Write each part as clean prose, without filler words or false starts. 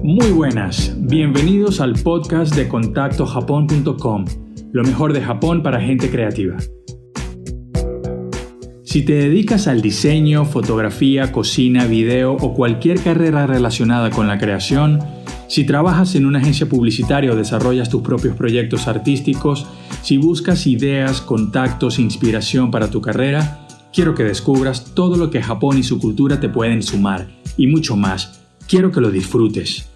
Muy buenas, bienvenidos al podcast de contactojapon.com, lo mejor de Japón para gente creativa. Si te dedicas al diseño, fotografía, cocina, video o cualquier carrera relacionada con la creación, si trabajas en una agencia publicitaria o desarrollas tus propios proyectos artísticos, si buscas ideas, contactos, inspiración para tu carrera, quiero que descubras todo lo que Japón y su cultura te pueden sumar, y mucho más. Quiero que lo disfrutes.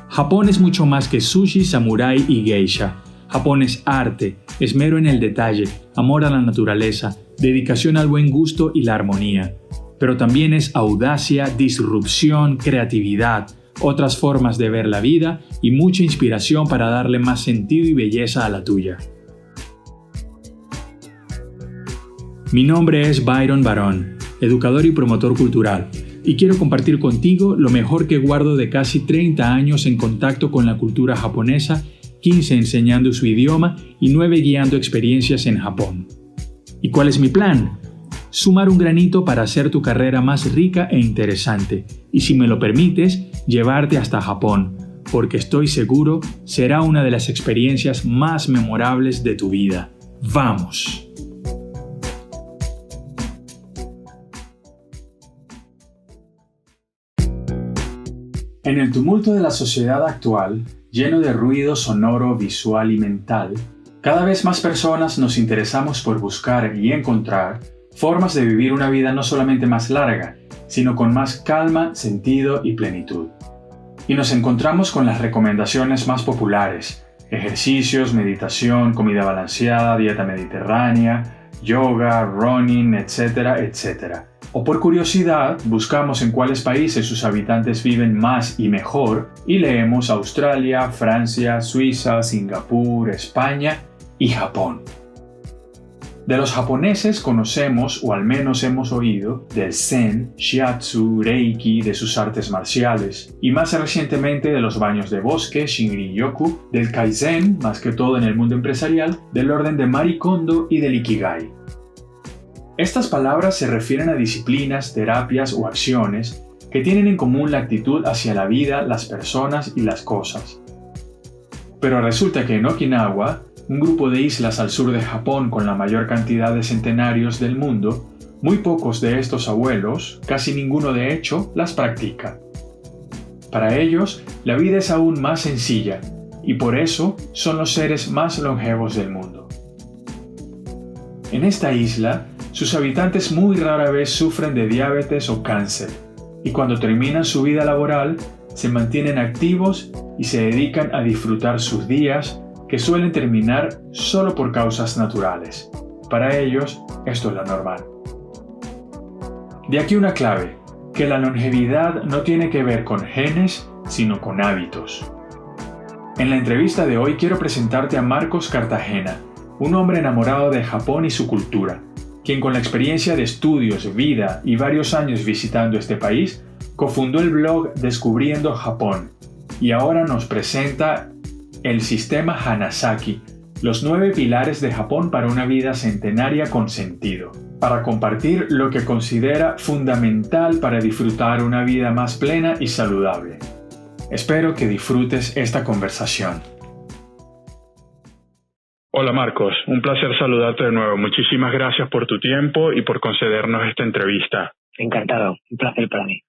Japón es mucho más que sushi, samurái y geisha. Japón es arte, esmero en el detalle, amor a la naturaleza, dedicación al buen gusto y la armonía. Pero también es audacia, disrupción, creatividad, otras formas de ver la vida y mucha inspiración para darle más sentido y belleza a la tuya. Mi nombre es Byron Barón, educador y promotor cultural, y quiero compartir contigo lo mejor que guardo de casi 30 años en contacto con la cultura japonesa, 15 enseñando su idioma y 9 guiando experiencias en Japón. ¿Y cuál es mi plan? Sumar un granito para hacer tu carrera más rica e interesante, y si me lo permites, llevarte hasta Japón, porque estoy seguro será una de las experiencias más memorables de tu vida. ¡Vamos! En el tumulto de la sociedad actual, lleno de ruido sonoro, visual y mental, cada vez más personas nos interesamos por buscar y encontrar formas de vivir una vida no solamente más larga, sino con más calma, sentido y plenitud. Y nos encontramos con las recomendaciones más populares: ejercicios, meditación, comida balanceada, dieta mediterránea, yoga, running, etcétera, etcétera. O por curiosidad, buscamos en cuáles países sus habitantes viven más y mejor y leemos Australia, Francia, Suiza, Singapur, España y Japón. De los japoneses conocemos, o al menos hemos oído, del Zen, Shiatsu, Reiki, de sus artes marciales, y más recientemente de los baños de bosque, Shinrin-yoku, del Kaizen, más que todo en el mundo empresarial, del orden de Marie Kondo y del Ikigai. Estas palabras se refieren a disciplinas, terapias o acciones que tienen en común la actitud hacia la vida, las personas y las cosas. Pero resulta que en Okinawa, un grupo de islas al sur de Japón con la mayor cantidad de centenarios del mundo, muy pocos de estos abuelos, casi ninguno de hecho, las practica. Para ellos, la vida es aún más sencilla, y por eso son los seres más longevos del mundo. En esta isla, sus habitantes muy rara vez sufren de diabetes o cáncer, y cuando terminan su vida laboral, se mantienen activos y se dedican a disfrutar sus días, que suelen terminar solo por causas naturales. Para ellos, esto es lo normal. De aquí una clave, que la longevidad no tiene que ver con genes, sino con hábitos. En la entrevista de hoy quiero presentarte a Marcos Cartagena, un hombre enamorado de Japón y su cultura, quien con la experiencia de estudios, vida y varios años visitando este país, cofundó el blog Descubriendo Japón, y ahora nos presenta el sistema Hanasaki, los 9 pilares de Japón para una vida centenaria con sentido, para compartir lo que considera fundamental para disfrutar una vida más plena y saludable. Espero que disfrutes esta conversación. Hola Marcos, un placer saludarte de nuevo. Muchísimas gracias por tu tiempo y por concedernos esta entrevista. Encantado, un placer para mí.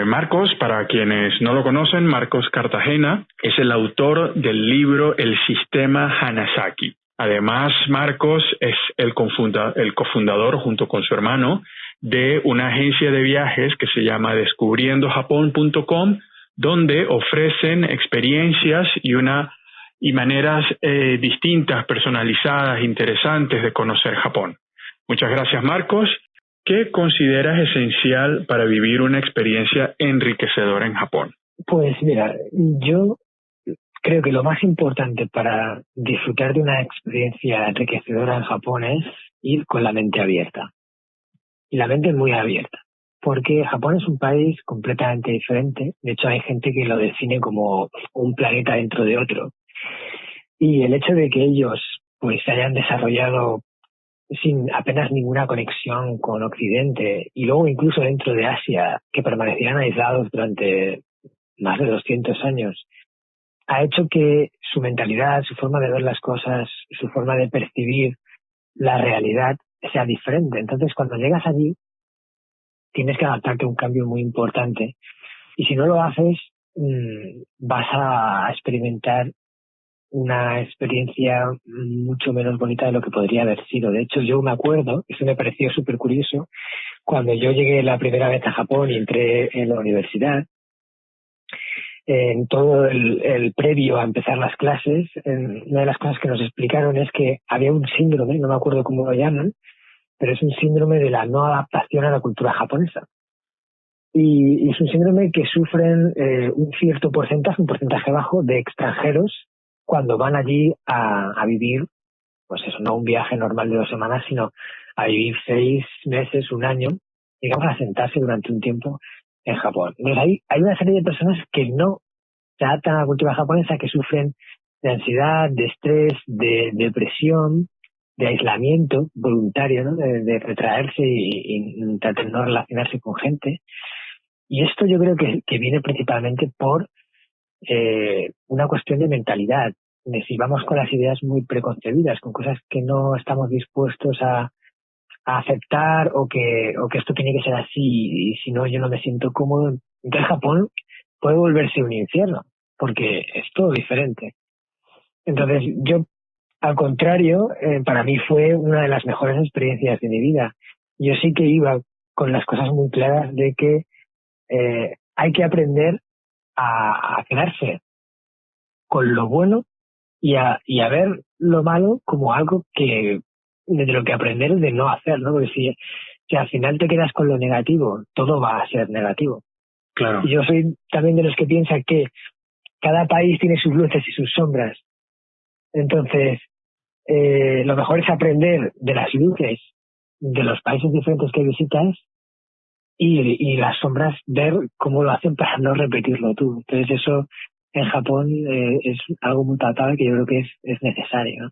Marcos, para quienes no lo conocen, Marcos Cartagena es el autor del libro El Sistema Hanasaki. Además, Marcos es el cofundador, junto con su hermano, de una agencia de viajes que se llama descubriendojapon.com, donde ofrecen experiencias y maneras distintas, personalizadas, interesantes de conocer Japón. Muchas gracias, Marcos. ¿Qué consideras esencial para vivir una experiencia enriquecedora en Japón? Pues mira, yo creo que lo más importante para disfrutar de una experiencia enriquecedora en Japón es ir con la mente abierta. Y la mente muy abierta. Porque Japón es un país completamente diferente. De hecho, hay gente que lo define como un planeta dentro de otro. Y el hecho de que ellos pues se hayan desarrollado sin apenas ninguna conexión con Occidente y luego incluso dentro de Asia, que permanecieran aislados durante más de 200 años, ha hecho que su mentalidad, su forma de ver las cosas, su forma de percibir la realidad sea diferente. Entonces, cuando llegas allí, tienes que adaptarte a un cambio muy importante. Y si no lo haces, vas a experimentar una experiencia mucho menos bonita de lo que podría haber sido. De hecho, yo me acuerdo, eso me pareció súper curioso, cuando yo llegué la primera vez a Japón y entré en la universidad, en todo el previo a empezar las clases, una de las cosas que nos explicaron es que había un síndrome, no me acuerdo cómo lo llaman, pero es un síndrome de la no adaptación a la cultura japonesa. Y es un síndrome que sufren un cierto porcentaje, un porcentaje bajo de extranjeros cuando van allí a vivir, pues eso, no un viaje normal de 2 semanas, sino a vivir 6 meses, un año, digamos, a sentarse durante un tiempo en Japón. Entonces hay una serie de personas que no se adaptan a la cultura japonesa, que sufren de ansiedad, de estrés, de depresión, de aislamiento voluntario, ¿no? De retraerse y tratar de no relacionarse con gente. Y esto yo creo que viene principalmente por una cuestión de mentalidad, de si vamos con las ideas muy preconcebidas, con cosas que no estamos dispuestos a aceptar o que esto tiene que ser así y si no yo no me siento cómodo. Entonces Japón puede volverse un infierno porque es todo diferente. Entonces yo, al contrario, para mí fue una de las mejores experiencias de mi vida. Yo sí que iba con las cosas muy claras de que hay que aprender a quedarse con lo bueno y a ver lo malo como algo que de lo que aprender de no hacer, ¿no? Porque si al final te quedas con lo negativo, todo va a ser negativo. Claro. Y yo soy también de los que piensan que cada país tiene sus luces y sus sombras. Entonces, lo mejor es aprender de las luces de los países diferentes que visitas y las sombras, ver cómo lo hacen para no repetirlo tú. Entonces eso en Japón es algo muy tratado que yo creo que es necesario, ¿no?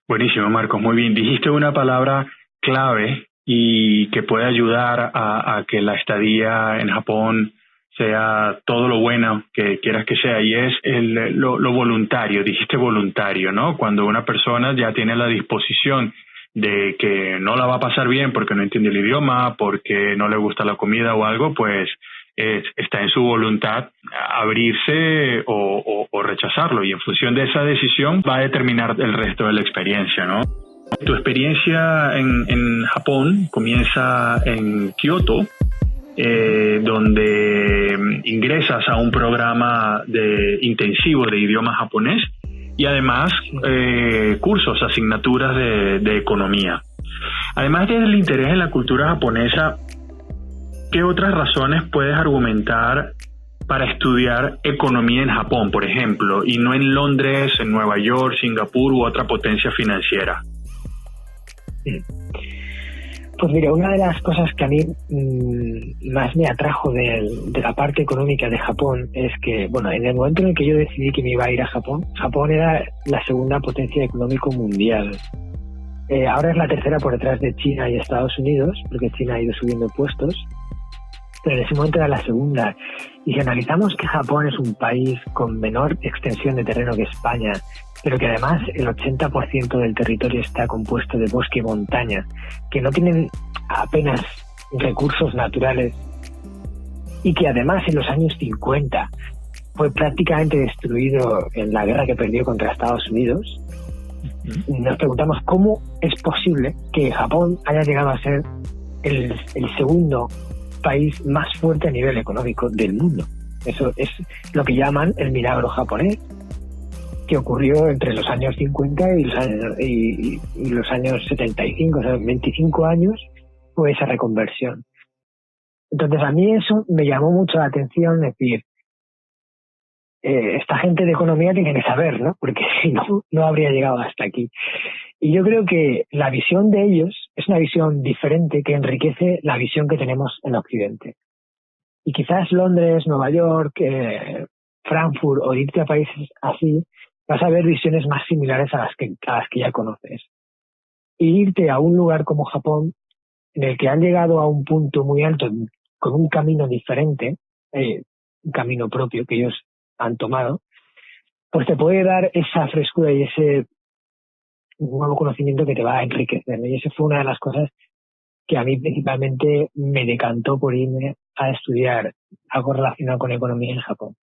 Buenísimo, Marcos. Muy bien. Dijiste una palabra clave y que puede ayudar a que la estadía en Japón sea todo lo bueno que quieras que sea, y es lo voluntario. Dijiste voluntario, ¿no? Cuando una persona ya tiene la disposición de que no la va a pasar bien porque no entiende el idioma, porque no le gusta la comida o algo, pues está en su voluntad abrirse o rechazarlo, y en función de esa decisión va a determinar el resto de la experiencia, ¿no? Tu experiencia en Japón comienza en Kioto, donde ingresas a un programa intensivo de idioma japonés y además cursos, asignaturas de economía. Además del interés en la cultura japonesa, ¿qué otras razones puedes argumentar para estudiar economía en Japón, por ejemplo, y no en Londres, en Nueva York, Singapur u otra potencia financiera? Pues mira, una de las cosas que a mí más me atrajo de la parte económica de Japón es que, bueno, en el momento en el que yo decidí que me iba a ir a Japón, Japón era la segunda potencia económica mundial. Ahora es la tercera por detrás de China y Estados Unidos, porque China ha ido subiendo puestos, pero en ese momento era la segunda. Y si analizamos que Japón es un país con menor extensión de terreno que España, pero que además el 80% del territorio está compuesto de bosque y montaña, que no tienen apenas recursos naturales, y que además en los años 50 fue prácticamente destruido en la guerra que perdió contra Estados Unidos, nos preguntamos cómo es posible que Japón haya llegado a ser el segundo país más fuerte a nivel económico del mundo. Eso es lo que llaman el milagro japonés, que ocurrió entre los años 50 y los años 75, o sea, 25 años fue esa reconversión. Entonces a mí eso me llamó mucho la atención, decir, esta gente de economía tiene que saber, ¿no? Porque si no, no habría llegado hasta aquí. Y yo creo que la visión de ellos es una visión diferente que enriquece la visión que tenemos en Occidente. Y quizás Londres, Nueva York, Frankfurt o irte a países así, vas a ver visiones más similares a las que ya conoces. Y irte a un lugar como Japón, en el que han llegado a un punto muy alto con un camino diferente, un camino propio que ellos han tomado, pues te puede dar esa frescura y ese nuevo conocimiento que te va a enriquecer, ¿no? Y esa fue una de las cosas que a mí principalmente me decantó por irme a estudiar algo relacionado con economía en Japón.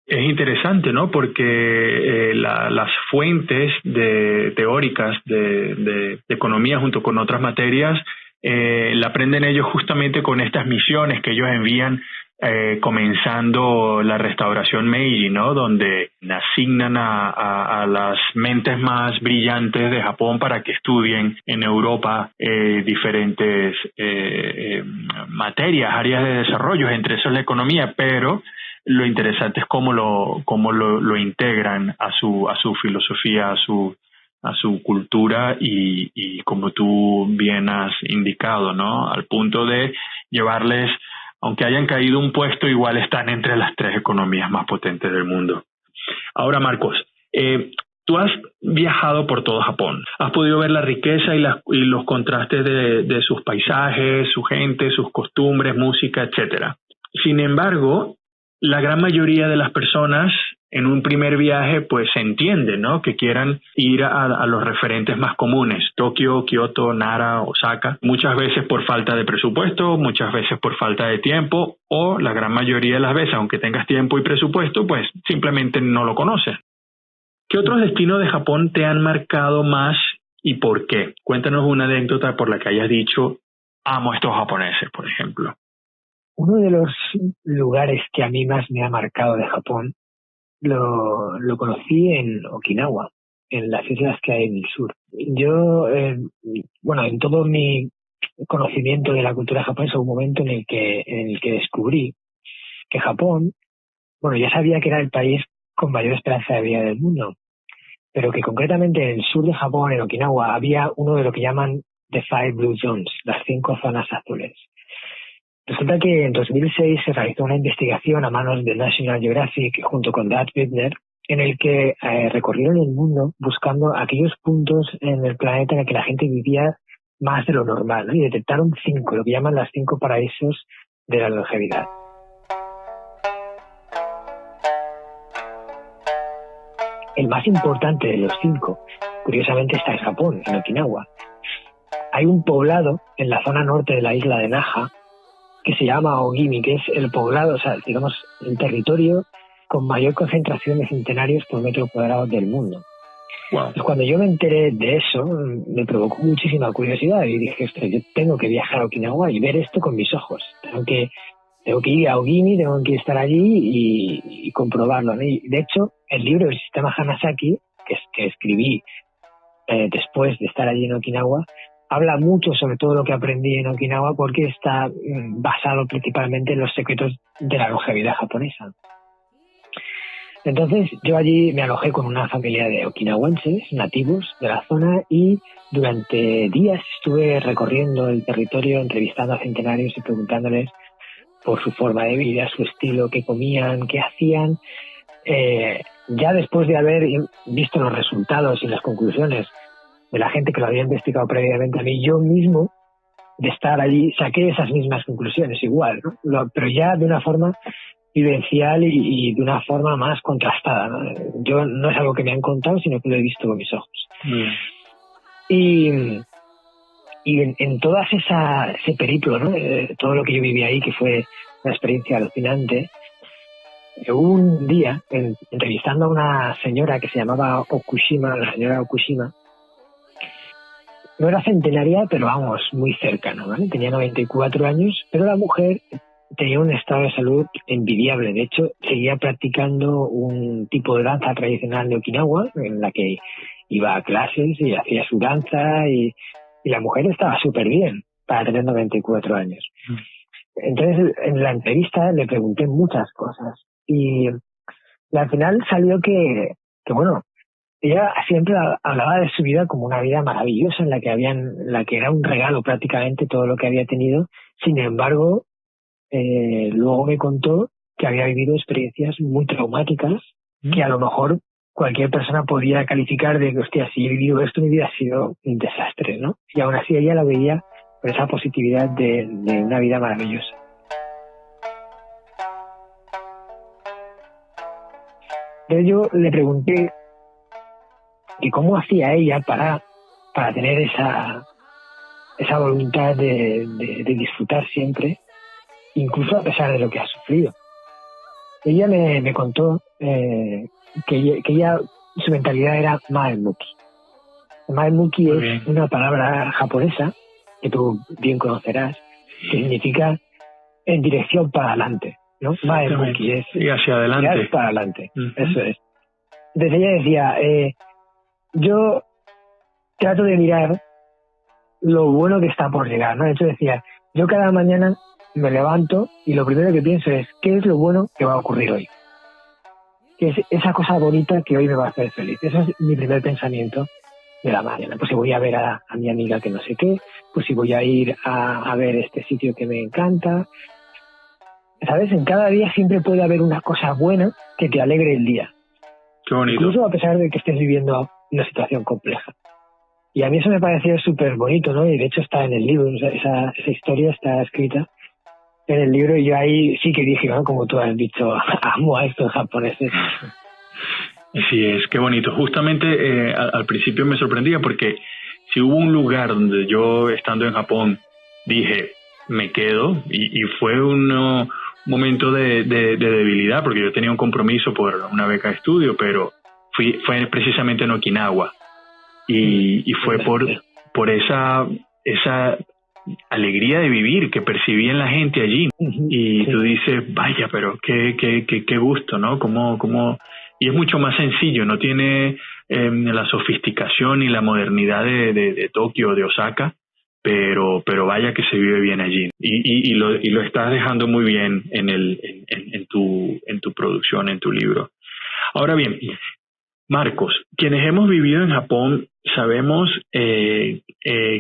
Es interesante, ¿no? Porque las fuentes teóricas de economía junto con otras materias la aprenden ellos justamente con estas misiones que ellos envían comenzando la restauración Meiji, ¿no? Donde asignan a las mentes más brillantes de Japón para que estudien en Europa diferentes materias, áreas de desarrollo, entre eso la economía, pero lo interesante es cómo lo integran a su filosofía, a su cultura y como tú bien has indicado, ¿no? Al punto de llevarles, aunque hayan caído un puesto, igual están entre las 3 economías más potentes del mundo. Ahora, Marcos, tú has viajado por todo Japón. Has podido ver la riqueza y los contrastes de sus paisajes, su gente, sus costumbres, música, etcétera. Sin embargo, la gran mayoría de las personas en un primer viaje pues se entiende, ¿no? Que quieran ir a los referentes más comunes, Tokio, Kioto, Nara, Osaka, muchas veces por falta de presupuesto, muchas veces por falta de tiempo o la gran mayoría de las veces, aunque tengas tiempo y presupuesto, pues simplemente no lo conoces. ¿Qué otros destinos de Japón te han marcado más y por qué? Cuéntanos una anécdota por la que hayas dicho, amo a estos japoneses, por ejemplo. Uno de los lugares que a mí más me ha marcado de Japón lo conocí en Okinawa, en las islas que hay en el sur. Yo, en todo mi conocimiento de la cultura japonesa, hubo un momento en el que descubrí que Japón, ya sabía que era el país con mayor esperanza de vida del mundo, pero que concretamente en el sur de Japón, en Okinawa, había uno de lo que llaman The Five Blue Zones, las 5 zonas azules. Resulta que en 2006 se realizó una investigación a manos de National Geographic junto con Dad Widner, en el que recorrieron el mundo buscando aquellos puntos en el planeta en el que la gente vivía más de lo normal, ¿no? Y detectaron 5, lo que llaman las 5 paraísos de la longevidad. El más importante de los 5, curiosamente, está en Japón, en Okinawa. Hay un poblado en la zona norte de la isla de Naha que se llama Ogimi, que es el poblado, el territorio con mayor concentración de centenarios por metro cuadrado del mundo. Wow. Pues cuando yo me enteré de eso, me provocó muchísima curiosidad y dije, ostras, yo tengo que viajar a Okinawa y ver esto con mis ojos. Tengo que ir a Ogimi, tengo que estar allí y comprobarlo, ¿no? Y de hecho, el libro del sistema Hanasaki, que escribí después de estar allí en Okinawa, habla mucho sobre todo lo que aprendí en Okinawa porque está basado principalmente en los secretos de la longevidad japonesa. Entonces yo allí me alojé con una familia de okinawenses nativos de la zona y durante días estuve recorriendo el territorio, entrevistando a centenarios y preguntándoles por su forma de vida, su estilo, qué comían, qué hacían. Ya después de haber visto los resultados y las conclusiones de la gente que lo había investigado previamente a mí, yo mismo, de estar allí, saqué esas mismas conclusiones igual, ¿no? Pero ya de una forma vivencial y de una forma más contrastada, ¿no? Yo no es algo que me han contado, sino que lo he visto con mis ojos. Y en todo ese periplo, ¿no? Todo lo que yo viví ahí, que fue una experiencia alucinante, un día, entrevistando a una señora que se llamaba Okushima, la señora Okushima, no era centenaria, pero vamos, muy cercana, ¿vale? Tenía 94 años, pero la mujer tenía un estado de salud envidiable. De hecho, seguía practicando un tipo de danza tradicional de Okinawa, en la que iba a clases y hacía su danza, y la mujer estaba súper bien para tener 94 años. Entonces, en la entrevista le pregunté muchas cosas y al final salió que ella siempre hablaba de su vida como una vida maravillosa en la que era un regalo prácticamente todo lo que había tenido. Sin embargo, luego me contó que había vivido experiencias muy traumáticas que a lo mejor cualquier persona podría calificar de que, hostia, si he vivido esto, mi vida ha sido un desastre, ¿no? Y aún así ella la veía con esa positividad de una vida maravillosa. Entonces yo le pregunté que cómo hacía ella para tener esa voluntad de disfrutar siempre, incluso a pesar de lo que ha sufrido. Ella me contó que ella, su mentalidad era Maemuki. Maemuki es una palabra japonesa que tú bien conocerás, que significa en dirección para adelante, ¿no? Maemuki es y hacia adelante. Para adelante, eso es. Entonces ella decía, yo trato de mirar lo bueno que está por llegar, ¿no? De hecho decía, yo cada mañana me levanto y lo primero que pienso es, ¿qué es lo bueno que va a ocurrir hoy? ¿Qué es esa cosa bonita que hoy me va a hacer feliz? Ese es mi primer pensamiento de la mañana. Pues si voy a ver a mi amiga que no sé qué, pues si voy a ir a ver este sitio que me encanta. ¿Sabes? En cada día siempre puede haber una cosa buena que te alegre el día. Qué bonito. Incluso a pesar de que estés viviendo una situación compleja. Y a mí eso me pareció súper bonito, ¿no? Y de hecho está en el libro, o sea, esa historia está escrita en el libro y yo ahí sí que dije, ¿no? Como tú has dicho, amo a estos japoneses. Sí, es, qué bonito. Justamente al principio me sorprendía porque si hubo un lugar donde yo, estando en Japón, dije, me quedo, y fue un momento de debilidad porque yo tenía un compromiso por una beca de estudio, pero fue precisamente en Okinawa y fue por esa alegría de vivir que percibí en la gente allí. Y tú dices, vaya, pero qué gusto, ¿no? Cómo y es mucho más sencillo, no tiene la sofisticación y la modernidad de Tokio o de Osaka, pero vaya que se vive bien allí. Y lo estás dejando muy bien en tu producción, en tu libro. Ahora bien, Marcos, quienes hemos vivido en Japón sabemos que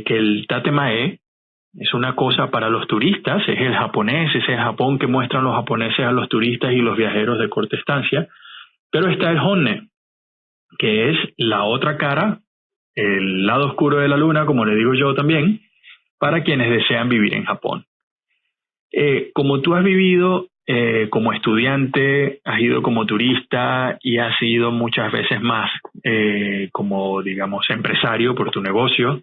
el tatemae es una cosa para los turistas, es el japonés, es el Japón que muestran los japoneses a los turistas y los viajeros de corta estancia, pero está el honne, que es la otra cara, el lado oscuro de la luna, como le digo yo también, para quienes desean vivir en Japón. Como tú has vivido como estudiante, has ido como turista y has ido muchas veces más como, digamos, empresario por tu negocio,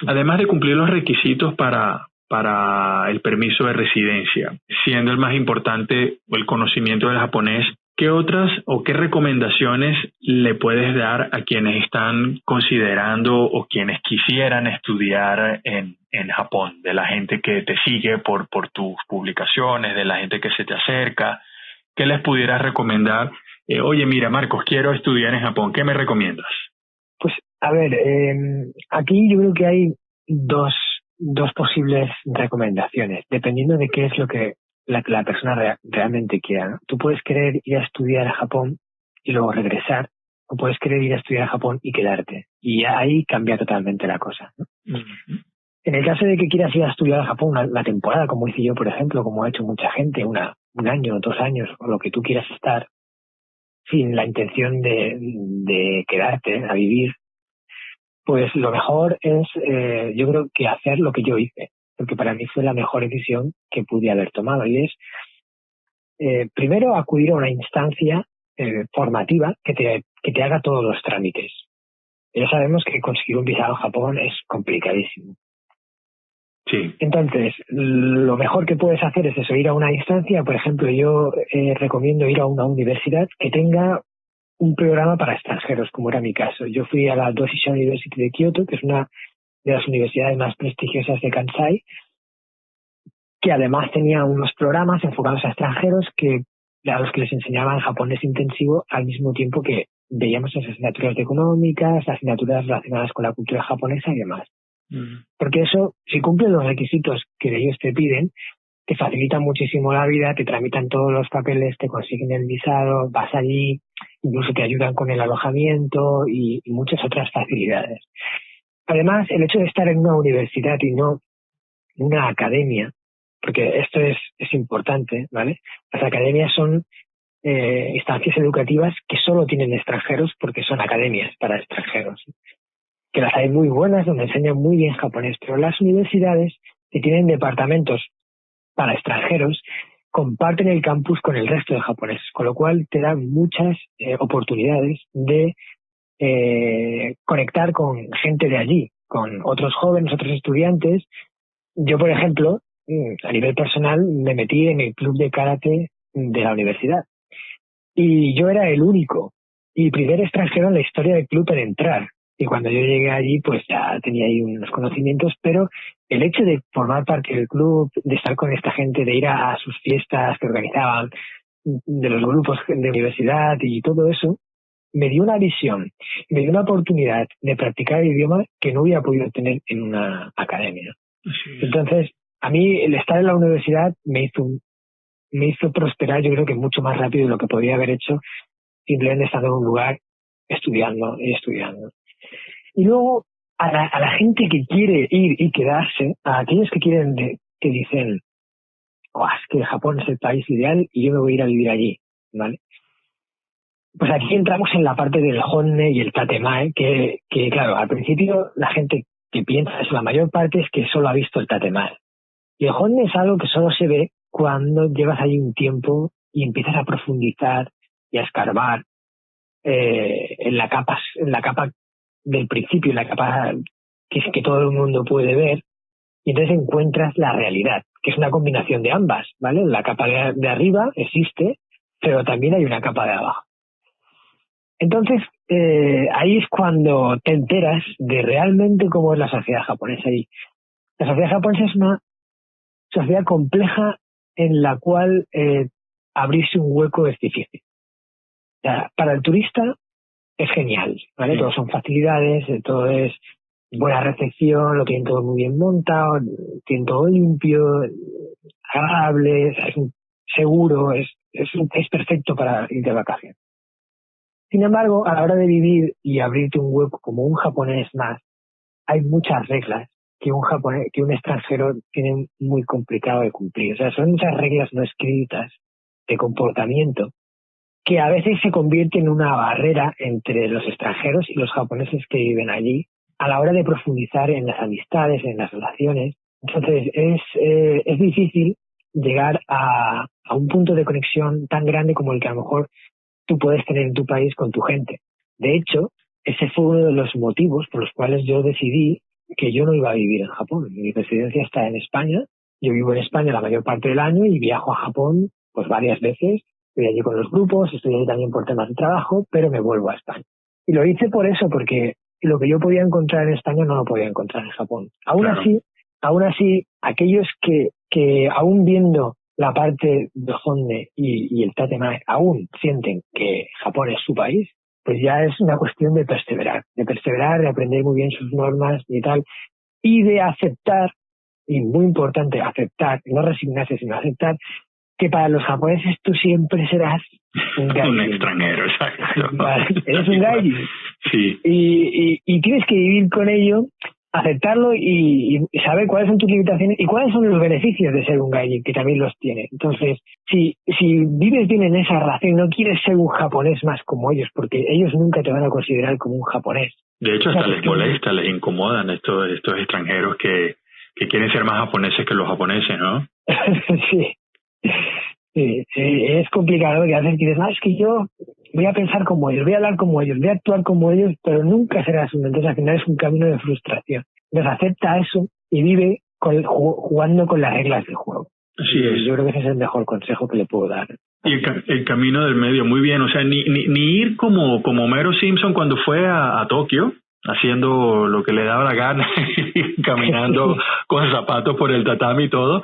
además de cumplir los requisitos para el permiso de residencia, siendo el más importante el conocimiento del japonés, ¿qué otras o qué recomendaciones le puedes dar a quienes están considerando o quienes quisieran estudiar en Japón? De la gente que te sigue por tus publicaciones, de la gente que se te acerca, ¿qué les pudieras recomendar? Oye, mira, Marcos, quiero estudiar en Japón, ¿qué me recomiendas? Pues, a ver, aquí yo creo que hay dos posibles recomendaciones, dependiendo de qué es lo que la persona realmente quiera, ¿no? Tú puedes querer ir a estudiar a Japón y luego regresar, o puedes querer ir a estudiar a Japón y quedarte. Y ahí cambia totalmente la cosa, ¿no? Uh-huh. En el caso de que quieras ir a estudiar a Japón una temporada, como hice yo, por ejemplo, como ha hecho mucha gente, un año, 2 años, o lo que tú quieras estar, sin la intención de quedarte a vivir, pues lo mejor es, yo creo que hacer lo que yo hice, porque para mí fue la mejor decisión que pude haber tomado, y es primero acudir a una instancia formativa que te haga todos los trámites. Ya sabemos que conseguir un visado en Japón es complicadísimo. Sí. Entonces, lo mejor que puedes hacer es eso, ir a una instancia. Por ejemplo, yo recomiendo ir a una universidad que tenga un programa para extranjeros, como era mi caso. Yo fui a la Doshisha University de Kyoto, que es una de las universidades más prestigiosas de Kansai, que además tenía unos programas enfocados a extranjeros a los que les enseñaban japonés intensivo al mismo tiempo que veíamos las asignaturas económicas, asignaturas relacionadas con la cultura japonesa y demás. Porque eso, si cumplen los requisitos que ellos te piden, te facilitan muchísimo la vida, te tramitan todos los papeles, te consiguen el visado, vas allí, incluso te ayudan con el alojamiento y muchas otras facilidades. Además, el hecho de estar en una universidad y no una academia, porque esto es importante, ¿vale? Las academias son instancias educativas que solo tienen extranjeros porque son academias para extranjeros, que las hay muy buenas donde enseñan muy bien japonés, pero las universidades que tienen departamentos para extranjeros comparten el campus con el resto de japoneses, con lo cual te dan muchas oportunidades de conectar con gente de allí, con otros jóvenes, otros estudiantes. Yo, por ejemplo, a nivel personal, me metí en el club de karate de la universidad y yo era el único y primer extranjero en la historia del club en entrar. Y cuando yo llegué allí, pues ya tenía ahí unos conocimientos, pero el hecho de formar parte del club, de estar con esta gente, de ir a sus fiestas que organizaban, de los grupos de universidad y todo eso, me dio una visión, me dio una oportunidad de practicar el idioma que no hubiera podido tener en una academia. Sí. Entonces, a mí el estar en la universidad me hizo prosperar, yo creo que mucho más rápido de lo que podría haber hecho simplemente estando en un lugar estudiando y estudiando. Y luego, a la gente que quiere ir y quedarse, a aquellos que que dicen, oh, es que Japón es el país ideal y yo me voy a ir a vivir allí, ¿vale? Pues aquí entramos en la parte del honne y el tatemae, que claro, al principio la gente que piensa eso, la mayor parte es que solo ha visto el tatemae. Y el honne es algo que solo se ve cuando llevas ahí un tiempo y empiezas a profundizar y a escarbar en la capa del principio, en la capa que todo el mundo puede ver, y entonces encuentras la realidad, que es una combinación de ambas, ¿vale? La capa de arriba existe, pero también hay una capa de abajo. Entonces, ahí es cuando te enteras de realmente cómo es la sociedad japonesa. Y la sociedad japonesa es una sociedad compleja en la cual abrirse un hueco es difícil. O sea, para el turista es genial, ¿vale? Todo son facilidades, todo es buena recepción, lo tienen todo muy bien montado, tienen todo limpio, agradable, es seguro, es perfecto para ir de vacaciones. Sin embargo, a la hora de vivir y abrirte un hueco como un japonés más, hay muchas reglas que un extranjero tiene muy complicado de cumplir. O sea, son muchas reglas no escritas de comportamiento que a veces se convierten en una barrera entre los extranjeros y los japoneses que viven allí a la hora de profundizar en las amistades, en las relaciones. Entonces, es difícil llegar a un punto de conexión tan grande como el que a lo mejor tú puedes tener en tu país con tu gente. De hecho, ese fue uno de los motivos por los cuales yo decidí que yo no iba a vivir en Japón. Mi residencia está en España. Yo vivo en España la mayor parte del año y viajo a Japón pues varias veces. Estoy allí con los grupos, estoy allí también por temas de trabajo, pero me vuelvo a España. Y lo hice por eso, porque lo que yo podía encontrar en España no lo podía encontrar en Japón. Aún así, aquellos que aún viendo la parte de honne y el tatemae aún sienten que Japón es su país, pues ya es una cuestión de perseverar, de aprender muy bien sus normas y tal, y de aceptar, y muy importante, aceptar, no resignarse, sino aceptar que para los japoneses tú siempre serás un gaijin. Un extranjero, exacto. Vale, eres un gaijin. Sí. Y tienes que vivir con ello, aceptarlo y saber cuáles son tus limitaciones y cuáles son los beneficios de ser un gaijin, que también los tiene. Entonces, si vives bien en esa relación, no quieres ser un japonés más como ellos, porque ellos nunca te van a considerar como un japonés. De hecho, hasta les molesta, les incomodan estos extranjeros que quieren ser más japoneses que los japoneses, ¿no? Sí. Sí, es complicado porque a veces dices, es que yo voy a pensar como ellos, voy a hablar como ellos, voy a actuar como ellos, pero nunca serás uno. Entonces al final es un camino de frustración. Entonces acepta eso y vive jugando con las reglas del juego. Así es. Yo creo que ese es el mejor consejo que le puedo dar. Y el camino del medio, muy bien. O sea, ni ir como Homero Simpson cuando fue a Tokio, haciendo lo que le daba la gana, caminando con zapatos por el tatami y todo,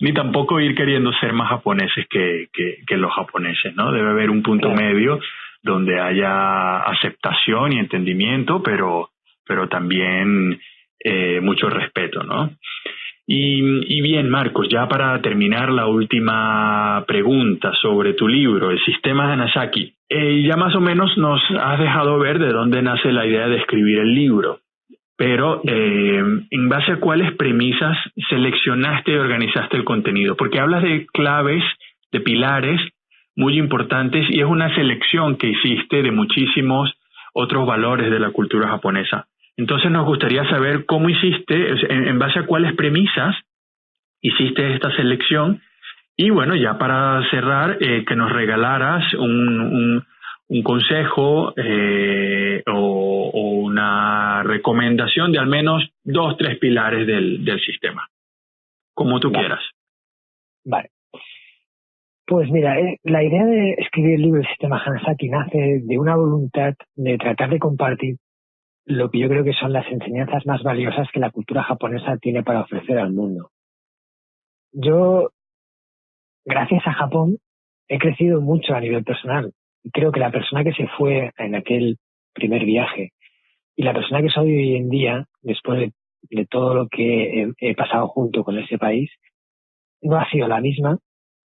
ni tampoco ir queriendo ser más japoneses que los japoneses, ¿no? Debe haber un punto medio donde haya aceptación y entendimiento, pero también mucho respeto, ¿no? Y bien, Marcos, ya para terminar la última pregunta sobre tu libro, El Sistema Hanasaki. Ya más o menos nos has dejado ver de dónde nace la idea de escribir el libro, pero ¿en base a cuáles premisas seleccionaste y organizaste el contenido? Porque hablas de claves, de pilares muy importantes y es una selección que hiciste de muchísimos otros valores de la cultura japonesa. Entonces nos gustaría saber cómo hiciste, en base a cuáles premisas hiciste esta selección Y bueno, ya para cerrar, que nos regalaras un consejo o una recomendación de al menos 2, 3 pilares del sistema, como tú quieras. Vale. Pues mira, la idea de escribir el libro del sistema Hanasaki nace de una voluntad de tratar de compartir lo que yo creo que son las enseñanzas más valiosas que la cultura japonesa tiene para ofrecer al mundo. Yo, gracias a Japón, he crecido mucho a nivel personal. Y creo que la persona que se fue en aquel primer viaje y la persona que soy hoy en día, después de todo lo que he pasado junto con ese país, no ha sido la misma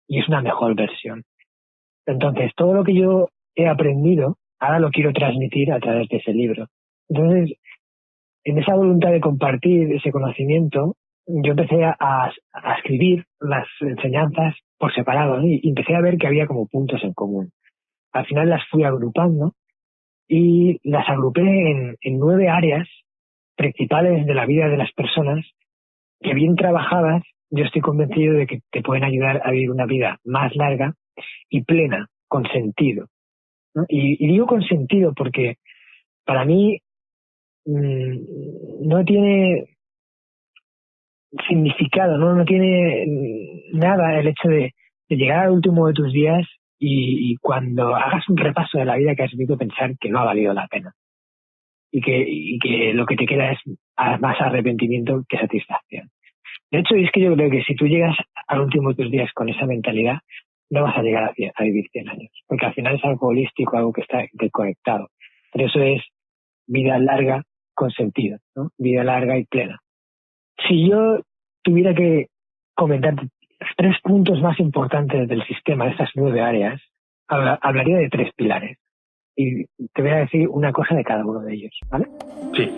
y es una mejor versión. Entonces, todo lo que yo he aprendido, ahora lo quiero transmitir a través de ese libro. Entonces, en esa voluntad de compartir ese conocimiento, yo empecé a escribir las enseñanzas por separado, ¿no? Y empecé a ver que había como puntos en común. Al final las fui agrupando y las agrupé en 9 áreas principales de la vida de las personas que, bien trabajadas, yo estoy convencido de que te pueden ayudar a vivir una vida más larga y plena, con sentido, ¿no? Y digo con sentido porque para mí no tiene significado, no tiene nada el hecho de llegar al último de tus días y cuando hagas un repaso de la vida que has vivido pensar que no ha valido la pena y que lo que te queda es más arrepentimiento que satisfacción. De hecho, es que yo creo que si tú llegas al último de tus días con esa mentalidad, no vas a llegar a vivir 100 años, porque al final es algo holístico, algo que está desconectado. Pero eso es vida larga con sentido, ¿no? Vida larga y plena. Si yo tuviera que comentar 3 puntos más importantes del sistema, de estas 9 áreas, hablaría de 3 pilares. Y te voy a decir una cosa de cada uno de ellos, ¿vale? Sí.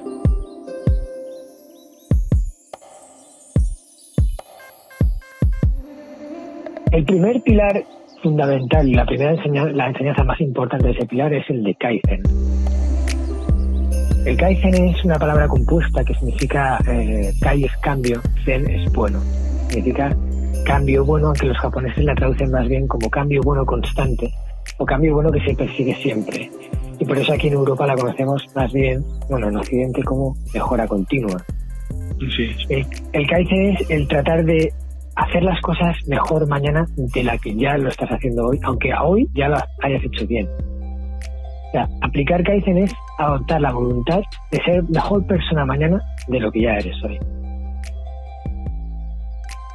El primer pilar fundamental y la enseñanza más importante de ese pilar es el de Kaizen. El Kaizen es una palabra compuesta que significa Kai es cambio, Zen es bueno. Significa cambio bueno, aunque los japoneses la traducen más bien como cambio bueno constante o cambio bueno que se persigue siempre. Y por eso aquí en Europa la conocemos más bien, bueno, en Occidente, como mejora continua. Sí. El Kaizen es el tratar de hacer las cosas mejor mañana de la que ya lo estás haciendo hoy, aunque a hoy ya lo hayas hecho bien. O sea, aplicar Kaizen es adoptar la voluntad de ser mejor persona mañana de lo que ya eres hoy.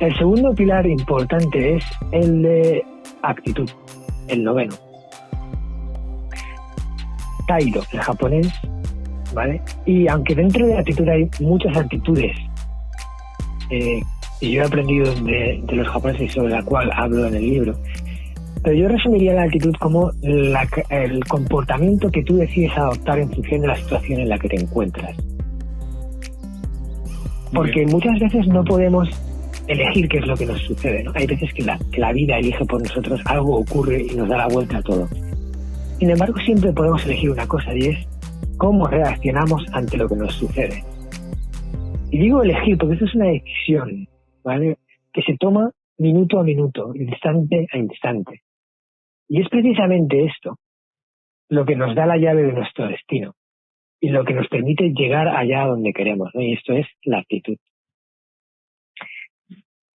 El segundo pilar importante es el de actitud, el 9. Tairo, en japonés, ¿vale? Y aunque dentro de la actitud hay muchas actitudes y yo he aprendido de los japoneses, sobre la cual hablo en el libro, pero yo resumiría la actitud como el comportamiento que tú decides adoptar en función de la situación en la que te encuentras. Porque muchas veces no podemos elegir qué es lo que nos sucede, ¿no? Hay veces que la vida elige por nosotros, algo ocurre y nos da la vuelta a todo. Sin embargo, siempre podemos elegir una cosa, y es cómo reaccionamos ante lo que nos sucede. Y digo elegir porque esto es una decisión, ¿vale?, que se toma minuto a minuto, instante a instante. Y es precisamente esto lo que nos da la llave de nuestro destino y lo que nos permite llegar allá donde queremos, ¿no? Y esto es la actitud.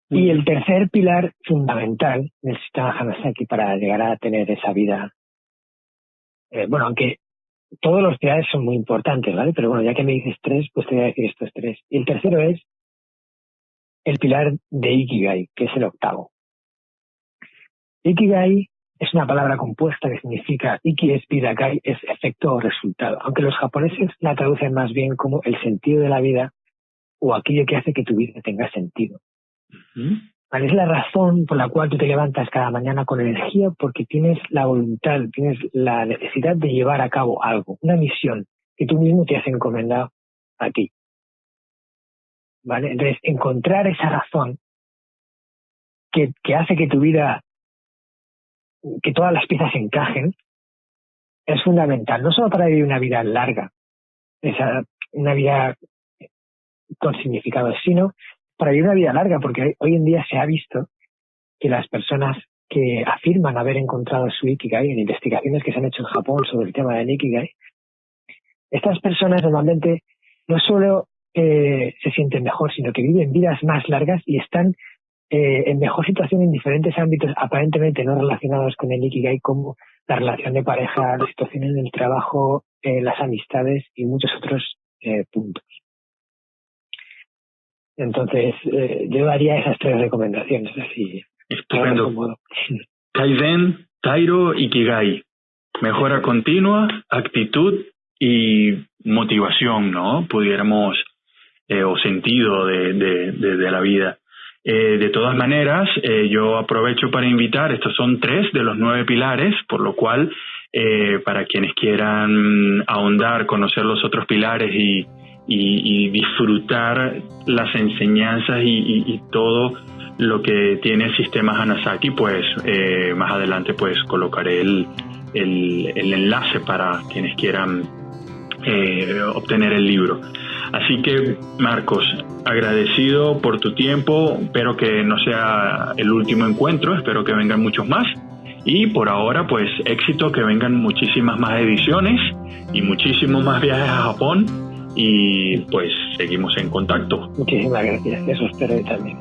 Y el tercer pilar fundamental del sistema Hanasaki para llegar a tener esa vida, bueno, aunque todos los pilares son muy importantes, ¿vale? Pero bueno, ya que me dices 3, pues te voy a decir estos 3. Y el tercero es el pilar de Ikigai, que es el 8. Ikigai es una palabra compuesta que significa Iki es vida, Gai es efecto o resultado, aunque los japoneses la traducen más bien como el sentido de la vida o aquello que hace que tu vida tenga sentido. ¿Vale? Es la razón por la cual tú te levantas cada mañana con energía, porque tienes la voluntad, tienes la necesidad de llevar a cabo algo, una misión que tú mismo te has encomendado a ti. ¿Vale? Entonces, encontrar esa razón que hace que tu vida, que todas las piezas encajen, es fundamental, no solo para vivir una vida larga, una vida con significado, sino para vivir una vida larga, porque hoy en día se ha visto que las personas que afirman haber encontrado su Ikigai en investigaciones que se han hecho en Japón sobre el tema del Ikigai, estas personas normalmente no solo se sienten mejor, sino que viven vidas más largas y están en mejor situación en diferentes ámbitos aparentemente no relacionados con el Ikigai, como la relación de pareja, la situación en el trabajo, las amistades y muchos otros puntos. Entonces, yo daría esas 3 recomendaciones así. Estupendo. Kaizen, Tairo, Ikigai. Mejora continua, actitud y motivación, ¿no? Pudiéramos, o sentido de la vida. De todas maneras, yo aprovecho para invitar, estos son 3 de los 9 pilares, por lo cual, para quienes quieran ahondar, conocer los otros pilares y disfrutar las enseñanzas y todo lo que tiene el sistema Hanasaki, pues más adelante pues colocaré el enlace para quienes quieran obtener el libro. Así que, Marcos, agradecido por tu tiempo, espero que no sea el último encuentro, espero que vengan muchos más y por ahora pues éxito, que vengan muchísimas más ediciones y muchísimos más viajes a Japón y pues seguimos en contacto. Muchísimas gracias, eso espero yo también.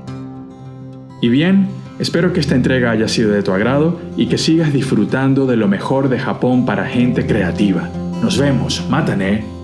Y bien, espero que esta entrega haya sido de tu agrado y que sigas disfrutando de lo mejor de Japón para gente creativa. Nos vemos, Matane.